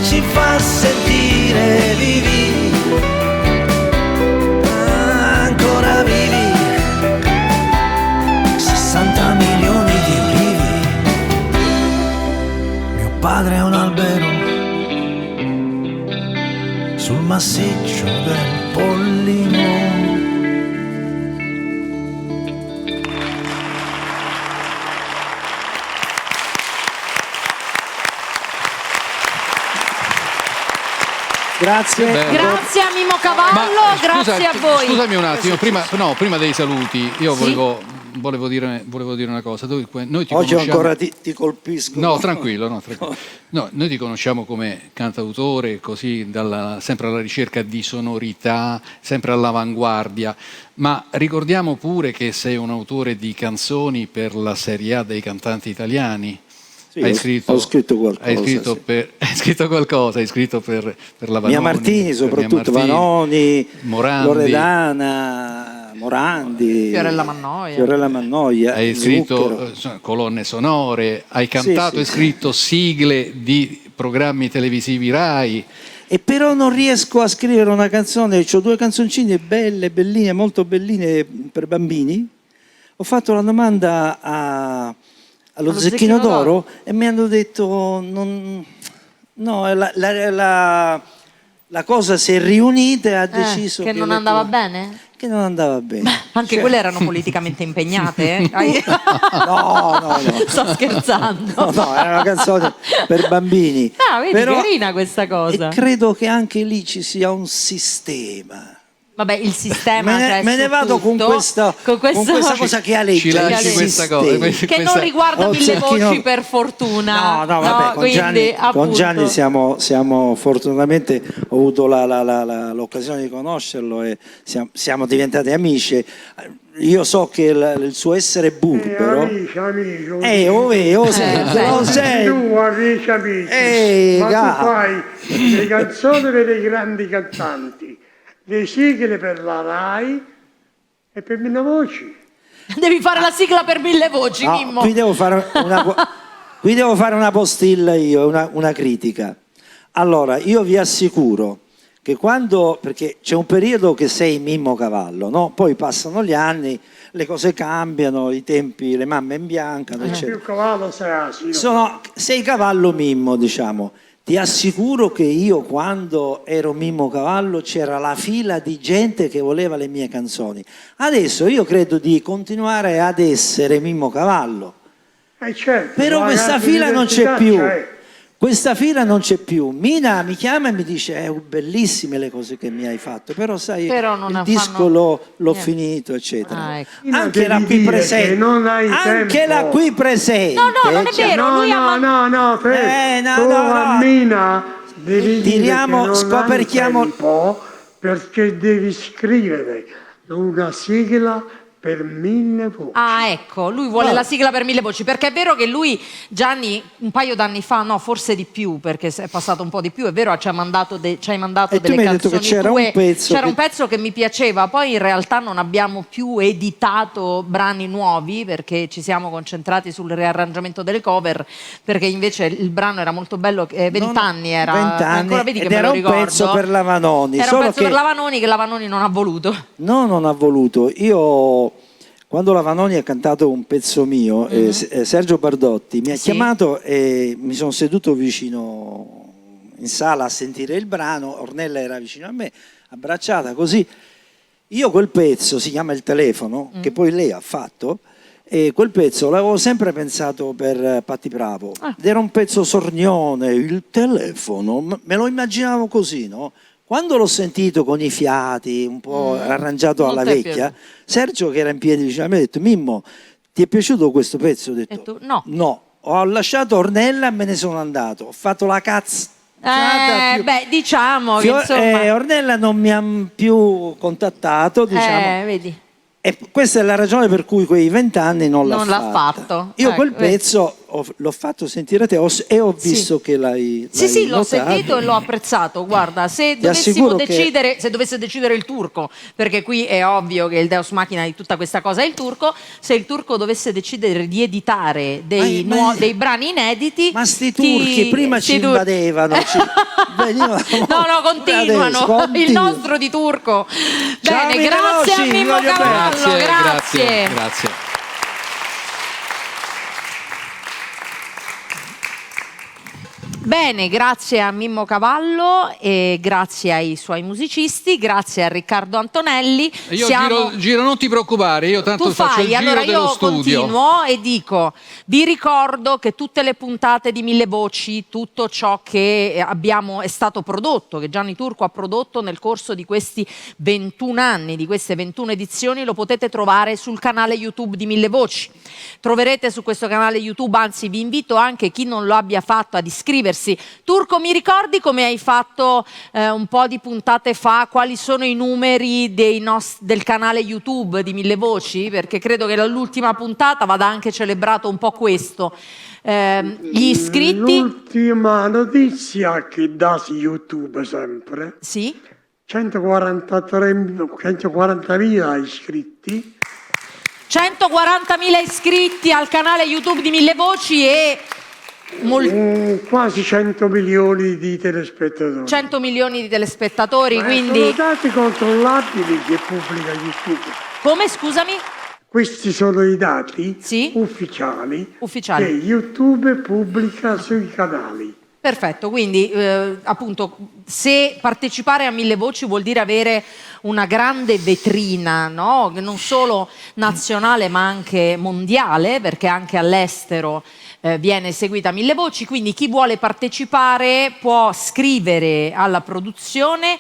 ci fa sentire vivi, ancora vivi. 60 milioni di ulivi. Mio padre è un albero sul massiccio del Pollino. Grazie. Grazie a Mimo Cavallo, grazie a voi. Scusami un attimo, prima dei saluti, io volevo dire una cosa. Noi ti Oggi conosciamo... ancora ti colpisco. No, tranquillo. No, noi ti conosciamo come cantautore, così sempre alla ricerca di sonorità, sempre all'avanguardia, ma ricordiamo pure che sei un autore di canzoni per la Serie A dei cantanti italiani. Sì, ho scritto qualcosa. Hai scritto qualcosa, hai scritto per la Vanoni. Mia Martini, soprattutto Mia Martini, Vanoni, Morandi, Loredana, Morandi, Fiorella Mannoia. Hai scritto colonne sonore, hai cantato e scritto sigle di programmi televisivi Rai. E però non riesco a scrivere una canzone, ho 2 canzoncine belle, belline, molto belline per bambini. Ho fatto la domanda allo Zecchino d'Oro e mi hanno detto la cosa si è riunita e ha deciso che non andava bene? Che non andava bene. Anche quelle erano politicamente impegnate, No. Sto scherzando. No, era una canzone per bambini. Vedi, però, carina questa cosa. E credo che anche lì ci sia un sistema. Vabbè, il sistema me ne vado con questa cosa che ha letto. Ci lasci questa cosa che non riguarda Mille Voci, per fortuna. No, vabbè, con Gianni siamo fortunatamente, ho avuto l'occasione di conoscerlo e siamo diventati amici. Io so che il suo essere burbero amici, sei tu amici, ma tu fai le canzoni per i grandi cantanti, le sigle per la Rai e per Mille Voci. Devi fare la sigla per Mille Voci, Mimmo. Qui devo fare una postilla io, una critica. Allora, io vi assicuro che perché c'è un periodo che sei Mimmo Cavallo, no? Poi passano gli anni, le cose cambiano, i tempi, le mamme imbiancano, eccetera. Più cavallo sei asino. Sei Cavallo Mimmo, diciamo. Ti assicuro che io quando ero Mimmo Cavallo c'era la fila di gente che voleva le mie canzoni. Adesso io credo di continuare ad essere Mimmo Cavallo. Certo, però questa fila non c'è più. Questa fila non c'è più. Mina mi chiama e mi dice bellissime le cose che mi hai fatto, però sai, il disco l'ho finito, eccetera. Ecco. Anche la qui presente. Non hai la qui presente. No, non è vero. Tu a Mina devi dire che non hai tempo perché devi scrivere una sigla per Mille Voci. Ah, ecco, lui vuole la sigla per Mille Voci, perché è vero che lui, Gianni, un paio d'anni fa, no, forse di più, perché è passato un po' di più, è vero, ci hai mandato delle canzoni detto che c'era tue. un pezzo che mi piaceva, poi in realtà non abbiamo più editato brani nuovi, perché ci siamo concentrati sul riarrangiamento delle cover, perché invece il brano era molto bello, 20 anni era. 20 anni, ancora vedi che ed me era lo un ricordo. pezzo per la Vanoni. Era un pezzo per la Vanoni che la Vanoni non ha voluto. No, non ha voluto. Io... Quando la Vanoni ha cantato un pezzo mio, Sergio Bardotti mi ha chiamato e mi sono seduto vicino in sala a sentire il brano, Ornella era vicino a me, abbracciata così. Io quel pezzo, si chiama Il telefono, che poi lei ha fatto, e quel pezzo l'avevo sempre pensato per Patti Bravo. Ed era un pezzo sornione, il telefono, me lo immaginavo così, no? Quando l'ho sentito con i fiati, un po' arrangiato alla vecchia, Sergio che era in piedi vicino a me ha detto: Mimmo, ti è piaciuto questo pezzo? Ho detto no. Ho lasciato Ornella e me ne sono andato. Ho fatto la diciamo che insomma... Ornella non mi ha più contattato, diciamo. Vedi. E questa è la ragione per cui quei 20 anni non l'ha fatto. Io quel pezzo l'ho fatto sentire a te e ho visto che l'hai Sì, l'ho notato. Sentito e l'ho apprezzato. Guarda, se dovesse decidere il turco, perché qui è ovvio che il Deus Machina di tutta questa cosa è il turco, se il turco dovesse decidere di editare dei brani inediti... Ma sti turchi prima ci invadevano, venivano... No, continuano. Il nostro di turco. Ciao, bene, grazie a Mimmo Cavallo, grazie. Bene, grazie a Mimmo Cavallo e grazie ai suoi musicisti, grazie a Riccardo Antonelli. Io giro, non ti preoccupare, io tanto faccio il giro allora dello studio. Continuo e dico, vi ricordo che tutte le puntate di Mille Voci, tutto ciò che è stato prodotto, che Gianni Turco ha prodotto nel corso di questi 21 anni, di queste 21 edizioni, lo potete trovare sul canale YouTube di Mille Voci. Troverete su questo canale YouTube, anzi vi invito anche chi non lo abbia fatto ad iscriversi. Turco, mi ricordi come hai fatto un po' di puntate fa, quali sono i numeri del canale YouTube di Mille Voci? Perché credo che l'ultima puntata vada anche celebrato un po' questo. Gli iscritti? L'ultima notizia che dà su YouTube sempre. Sì. 140.000 iscritti. 140.000 iscritti al canale YouTube di Mille Voci e... quasi 100 milioni di telespettatori. 100 milioni di telespettatori, quindi... Sono dati controllabili che pubblica YouTube. Come, scusami? Questi sono i dati ufficiali che YouTube pubblica sui canali. Perfetto, quindi appunto se partecipare a Mille Voci vuol dire avere una grande vetrina, no? Non solo nazionale ma anche mondiale, perché anche all'estero viene seguita Mille Voci, quindi chi vuole partecipare può scrivere alla produzione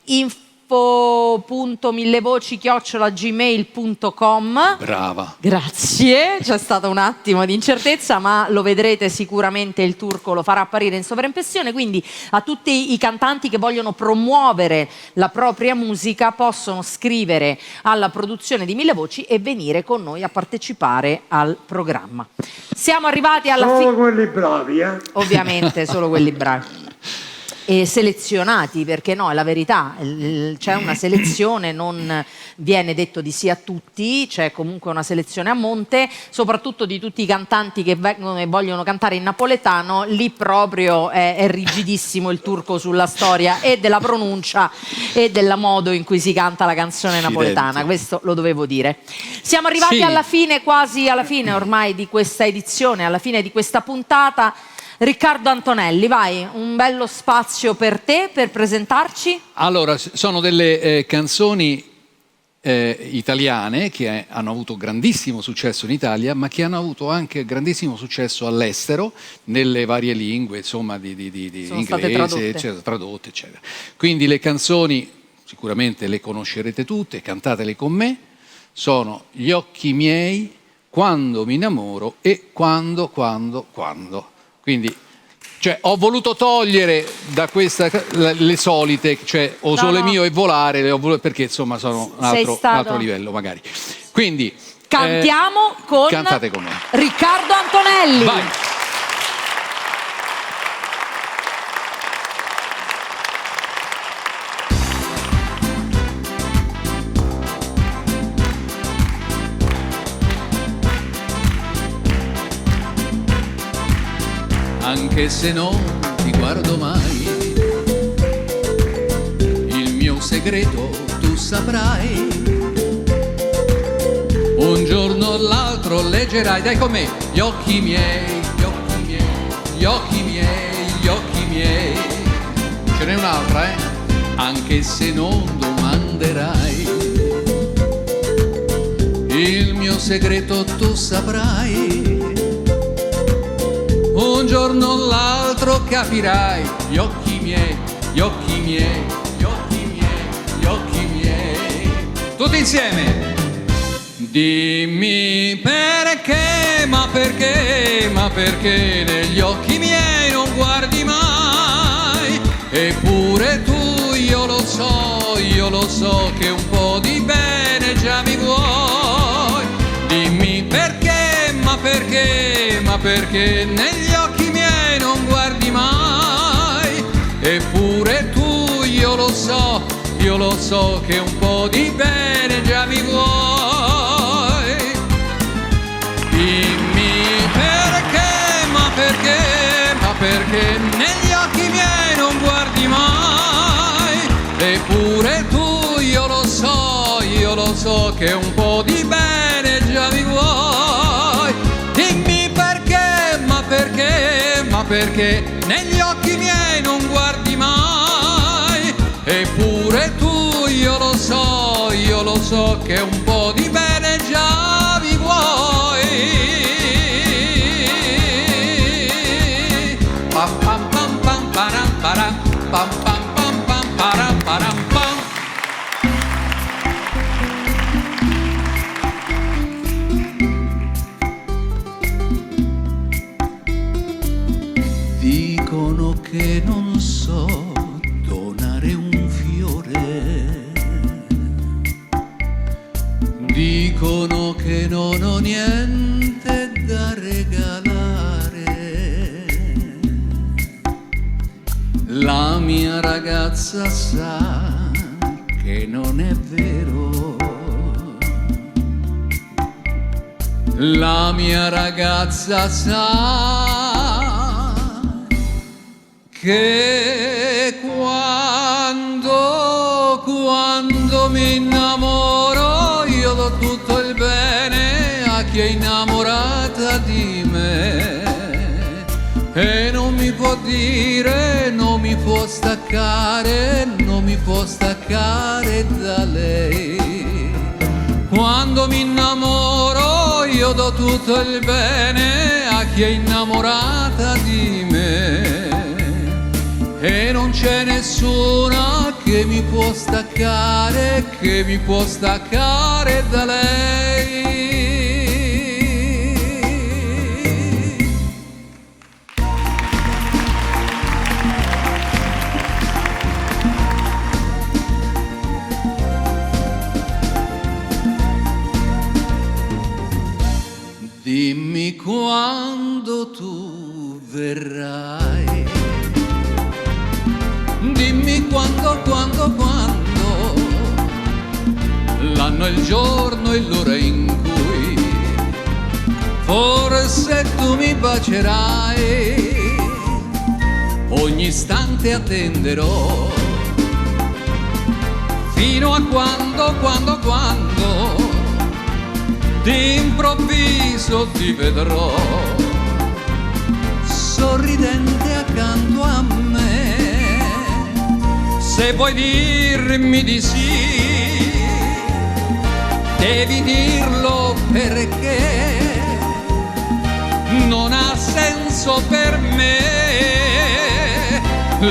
info.millevoci@gmail.com. Brava. Grazie, c'è stato un attimo di incertezza, ma lo vedrete sicuramente, il turco lo farà apparire in sovraimpressione, quindi a tutti i cantanti che vogliono promuovere la propria musica possono scrivere alla produzione di Mille Voci e venire con noi a partecipare al programma. Siamo arrivati alla fine. Solo quelli bravi, Ovviamente, solo quelli bravi. E selezionati, perché no, è la verità, c'è una selezione, non viene detto di sì a tutti, c'è comunque una selezione a monte, soprattutto di tutti i cantanti che vengono e vogliono cantare in napoletano, lì proprio è rigidissimo il turco sulla storia e della pronuncia e del modo in cui si canta la canzone napoletana, questo lo dovevo dire. Siamo arrivati alla fine, quasi alla fine ormai di questa edizione, alla fine di questa puntata. Riccardo Antonelli, vai, un bello spazio per te, per presentarci. Allora, sono delle canzoni italiane che hanno avuto grandissimo successo in Italia, ma che hanno avuto anche grandissimo successo all'estero, nelle varie lingue, insomma, di inglese, tradotte, eccetera. Quindi le canzoni, sicuramente le conoscerete tutte, cantatele con me, sono Gli occhi miei, Quando mi innamoro e Quando. Quindi, ho voluto togliere da questa le solite, O Sole Mio e Volare, perché insomma sono un altro livello magari. Quindi cantiamo cantate con me. Riccardo Antonelli. Vai. Anche se non ti guardo mai, il mio segreto tu saprai. Un giorno o l'altro leggerai, dai con me, gli occhi miei, gli occhi miei, gli occhi miei, gli occhi miei. Ce n'è un'altra, Anche se non domanderai, il mio segreto tu saprai. Un giorno o l'altro capirai, gli occhi miei, gli occhi miei, gli occhi miei, gli occhi miei. Tutti insieme. Dimmi perché, ma perché negli occhi miei non guardi mai? Eppure tu, io lo so che un po' di bene già mi vuoi. Dimmi perché, ma perché negli occhi miei non guardi mai? Eppure tu, io lo so che un po' di bene già mi vuoi. Dimmi perché, ma perché negli occhi miei non guardi mai? Eppure tu, io lo so che un po' di bene già mi vuoi. Dimmi perché, ma perché negli occhi miei non guardi mai? Eppure tu, io lo so che un po' di bene già mi vuoi. Pam pam pam pam param param pam pam pam pam param param pam. Dicono che non so donare un fiore, dicono che non ho niente da regalare. La mia ragazza sa che non è vero. La mia ragazza sa che quando mi innamoro io do tutto il bene a chi è innamorata di me, e non mi può dire, non mi può staccare da lei. Quando mi innamoro io do tutto il bene a chi è innamorata di me, e non c'è nessuna che mi può staccare da lei. Dimmi quando tu verrai, dimmi quando, l'anno, il giorno e l'ora in cui forse tu mi bacerai. Ogni istante attenderò, fino a quando d'improvviso ti vedrò sorridente accanto a me. Se vuoi dirmi di sì, devi dirlo, perché non ha senso per me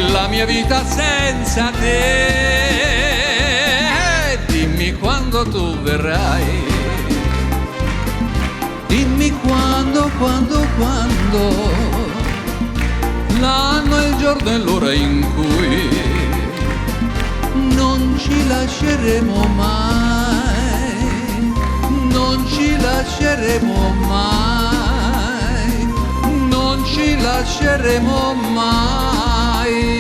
la mia vita senza te. Dimmi quando tu verrai, dimmi quando, l'anno, il giorno e l'ora in cui non ci lasceremo mai, non ci lasceremo mai, non ci lasceremo mai.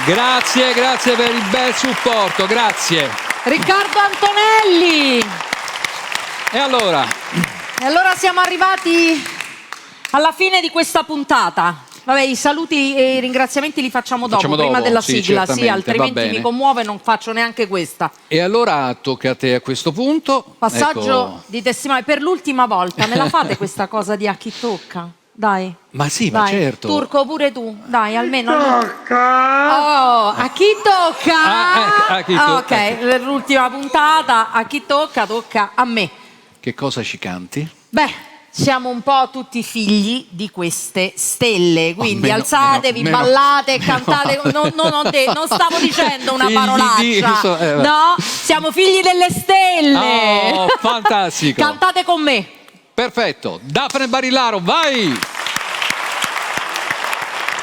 Grazie per il bel supporto, grazie. Riccardo Antonelli. E allora siamo arrivati alla fine di questa puntata. Vabbè, i saluti e i ringraziamenti li facciamo dopo, prima della sigla, sì, altrimenti mi commuove, non faccio neanche questa. E allora tocca a te a questo punto. Passaggio di testimone, per l'ultima volta, me la fate questa cosa di a chi tocca? Dai. Ma sì, dai. Ma certo. Turco, pure tu, dai, almeno. Tocca! Oh, a chi tocca? A chi tocca? Ok, l'ultima puntata, a chi tocca a me. Che cosa ci canti? Beh, siamo un po' tutti figli di queste stelle, quindi alzatevi, ballate, cantate. Non stavo dicendo una parolaccia. No, siamo figli delle stelle. Oh, fantastico. Cantate con me. Perfetto. Daphne Barillaro, vai!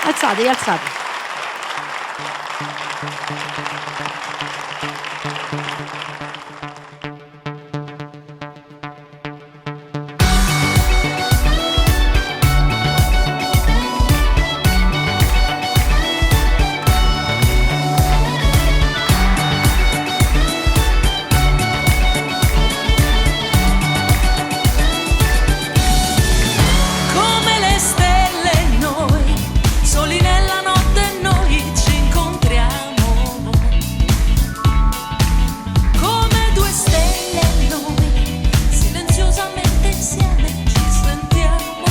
Alzatevi. Come le stelle noi, soli nella notte noi ci incontriamo. Come due stelle noi, silenziosamente insieme ci sentiamo.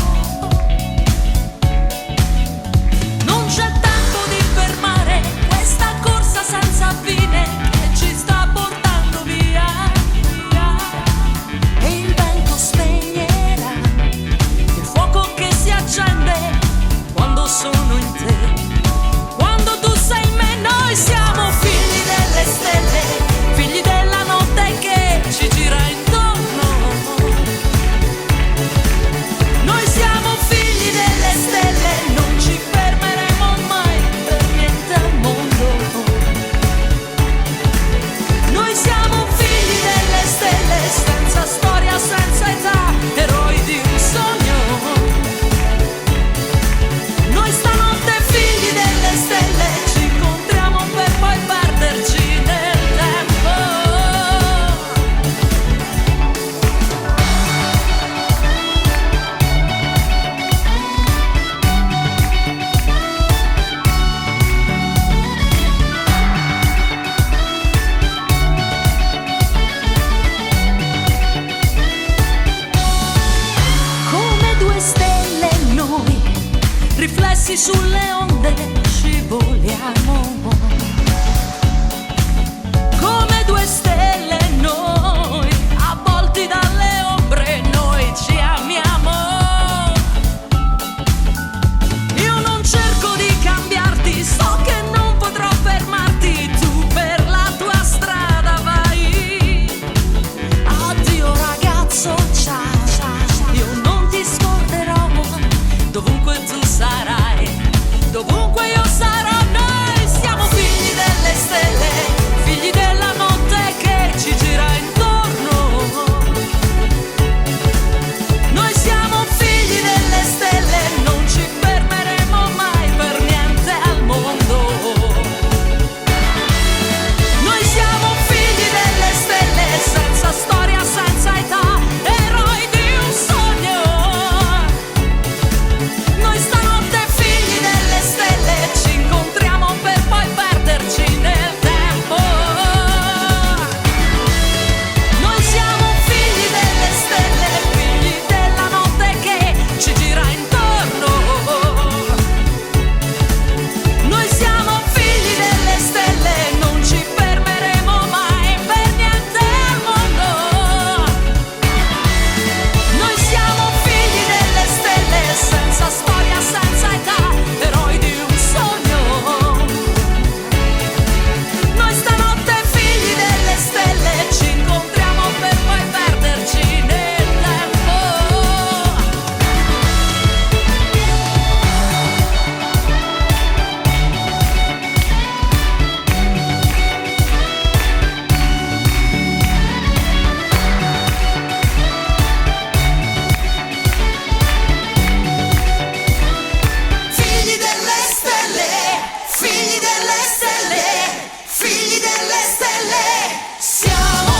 Non c'è tempo di fermare questa corsa senza fine che ci sta portando via. E il vento spegnerà il fuoco che si accende quando sono in te, quando tu sei in me. Noi siamo figli delle stelle, figli della notte che ci gira intorno. Noi siamo figli delle stelle, non ci fermeremo mai per niente al mondo. Noi siamo figli delle stelle, senza storia, senza età, eroi di un sogno. Noi stanotte figli delle stelle, ci incontriamo per poi perderci nel tempo. Come due stelle noi, riflessi sulle onde, scivoliamo. Come due stelle noi, avvolti dalle ombre, noi ci amiamo. Io non cerco di cambiarti, so che non potrò fermarti, tu per la tua strada vai. Addio ragazzo, ciao. Io non ti scorderò, dovunque tu sarai, dovunque io sarò. Noi siamo figli delle stelle, figli della notte che ci gira intorno. Noi siamo figli delle stelle, non ci fermeremo mai per niente al mondo. Noi siamo figli delle stelle, senza storia, senza età, eroi di un sogno. Noi stanotte figli delle stelle, ci incontriamo per poi perderci nel tempo. Noi siamo figli delle stelle, figli della notte che ci gira intorno. Noi siamo figli delle stelle, non ci fermeremo mai per niente al mondo. Noi siamo figli delle stelle, senza storia, senza età, eroi di un sogno. Noi stanotte figli delle stelle, ci incontriamo per poi perderci nel tempo. Figli delle stelle, figli delle stelle, figli delle stelle, siamo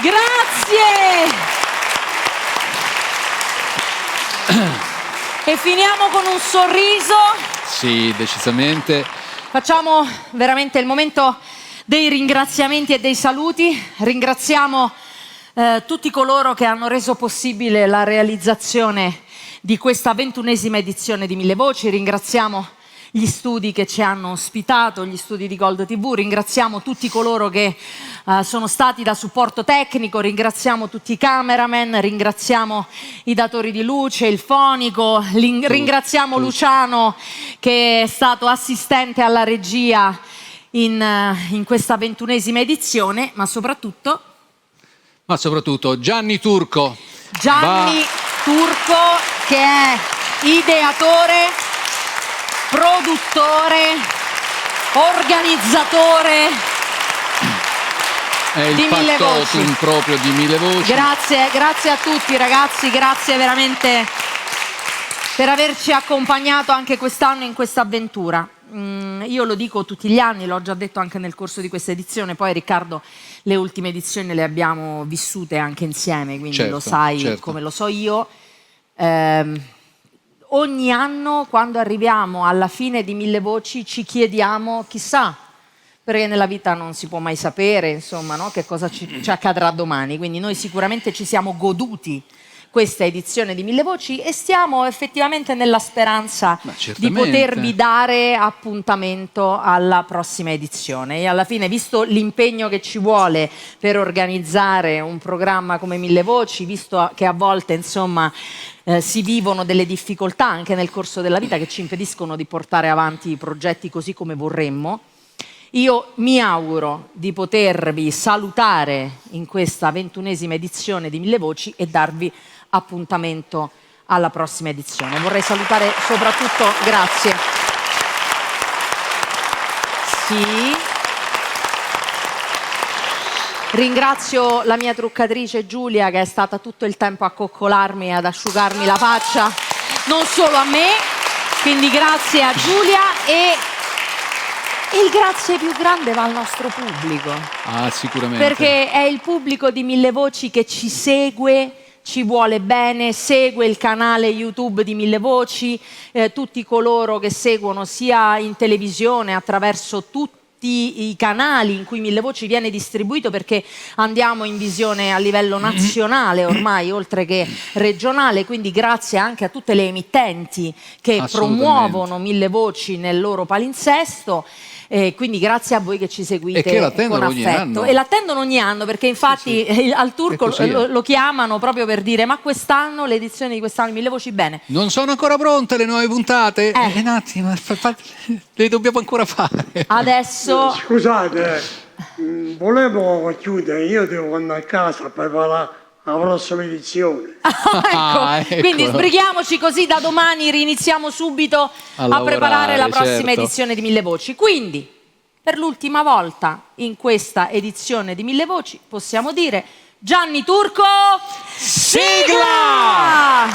Grazie! E finiamo con un sorriso. Sì, decisamente. Facciamo veramente il momento dei ringraziamenti e dei saluti. Ringraziamo tutti coloro che hanno reso possibile la realizzazione di questa 21esima edizione di Mille Voci. Ringraziamo gli studi che ci hanno ospitato, gli studi di Gold TV, ringraziamo tutti coloro che sono stati da supporto tecnico, ringraziamo tutti i cameraman, ringraziamo i datori di luce, il fonico, ringraziamo Luciano che è stato assistente alla regia in questa 21esima edizione, ma soprattutto Gianni Turco. Turco, che è ideatore, produttore, organizzatore È il di Mille Voci. factotum proprio di Mille Voci. Grazie a tutti ragazzi, grazie veramente per averci accompagnato anche quest'anno in questa avventura. Io lo dico tutti gli anni, l'ho già detto anche nel corso di questa edizione, poi Riccardo le ultime edizioni le abbiamo vissute anche insieme, quindi Certo, lo sai certo. come lo so io. Ogni anno quando arriviamo alla fine di Mille Voci ci chiediamo chissà, perché nella vita non si può mai sapere, insomma, no? Che cosa ci accadrà domani. Quindi noi sicuramente ci siamo goduti questa edizione di Mille Voci e stiamo effettivamente nella speranza di potervi dare appuntamento alla prossima edizione. E alla fine, visto l'impegno che ci vuole per organizzare un programma come Mille Voci, visto che a volte, insomma, si vivono delle difficoltà anche nel corso della vita che ci impediscono di portare avanti i progetti così come vorremmo, io mi auguro di potervi salutare in questa 21esima edizione di Mille Voci e darvi appuntamento alla prossima edizione. Vorrei salutare soprattutto, grazie. Sì. Ringrazio la mia truccatrice Giulia che è stata tutto il tempo a coccolarmi e ad asciugarmi la faccia, non solo a me, quindi grazie a Giulia e il grazie più grande va al nostro pubblico. Ah, sicuramente. Perché è il pubblico di Mille Voci che ci segue, ci vuole bene, segue il canale YouTube di Mille Voci, tutti coloro che seguono sia in televisione attraverso tutti i canali in cui Mille Voci viene distribuito, perché andiamo in visione a livello nazionale ormai, oltre che regionale, quindi grazie anche a tutte le emittenti che promuovono Mille Voci nel loro palinsesto. Quindi grazie a voi che ci seguite e che l'attendono con affetto. ogni anno. E l'attendono ogni anno, perché infatti al Turco lo chiamano proprio per dire: ma quest'anno, l'edizione di quest'anno di Mille Voci, bene. Non sono ancora pronte le nuove puntate? Un attimo, le dobbiamo ancora fare. Adesso... Scusate, volevo chiudere, io devo andare a casa a preparare la prossima edizione. Ecco. Quindi sbrighiamoci, così da domani riniziamo subito a preparare la prossima edizione di Mille Voci. Quindi, per l'ultima volta in questa edizione di Mille Voci possiamo dire: Gianni Turco, sigla!